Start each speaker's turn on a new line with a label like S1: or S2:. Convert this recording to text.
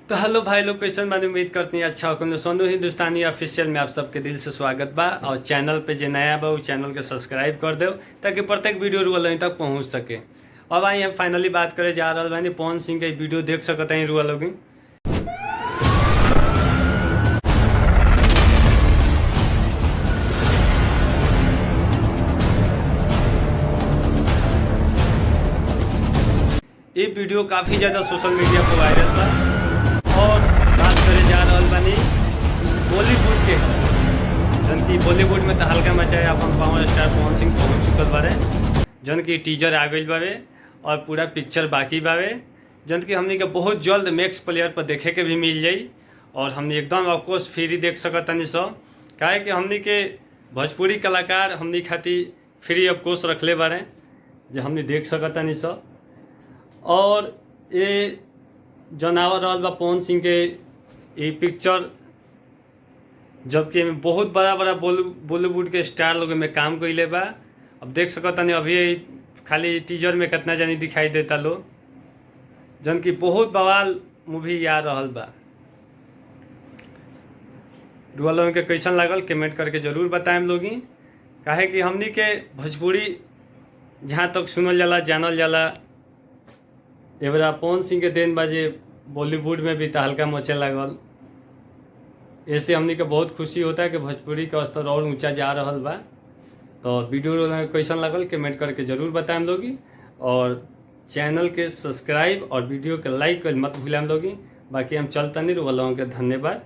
S1: तो हेलो भाई लोग, कैसन बानी? उम्मीद करती हैं अच्छा हो। सोनू हिंदुस्तानी ऑफिशियल में आप सबके दिल से स्वागत बा। और चैनल पे जो नया बा उस चैनल के सब्सक्राइब कर दो ताकि प्रत्येक वीडियो रुआ तक पहुँच सके। अब आई हम फाइनली बात करे जा रहा बानी पवन सिंह के वीडियो देख सकते हैं रुआ लोग। ये वीडियो काफ़ी ज़्यादा सोशल मीडिया पर वायरल था और बात करे जा रहा बानी बॉलीवुड के, जन की बॉलीवुड में तो हल्का मचाए अपन पावर स्टार पवन सिंह पहुँच चुकल बारे। जन की टीजर आ गई बावे और पूरा पिक्चर बाकी बावे, जन की हमने के बहुत जल्द मैक्स प्लेयर पर देखे के भी मिल जाई। और हमने एकदम ऑफकोर्स फ्री देख सकतनी सब, काहे कि हमने के भोजपुरी कलाकार हमने खातिर फ्री ऑफकोर्स रखले बारे जो हमने देख सकतनी सब। और ये जनावर रहल बा पवन सिंह के ये पिक्चर, जबकि बहुत बड़ा बड़ा बॉलीवुड के स्टार लोग में काम कइले बा। अब देख सकतनी अभी खाली टीजर में कितना जानी दिखाई देता लो, जन की बहुत बवाल मूवी आ रहल बा। रुआ लोगन के कैसन लागल कमेंट करके जरूर बताएं लोगी, काहे कि हमनी के भोजपुरी जहाँ तक सुनल जाला जानल जाला, एवरा पवन सिंह के देन बाजे बॉलीवुड में भी तहलका मचे लागल। ऐसे हमनी के बहुत खुशी होता है कि भोजपुरी का स्तर और ऊंचा जा रहा बा। तो वीडियो कैसन लागल कमेंट करके जरूर बताएं लोगी, और चैनल के सब्सक्राइब और वीडियो के लाइक कर मत भूलाएं लोगी। बाकी हम चलता नहीं रुआ लोगों के धन्यवाद।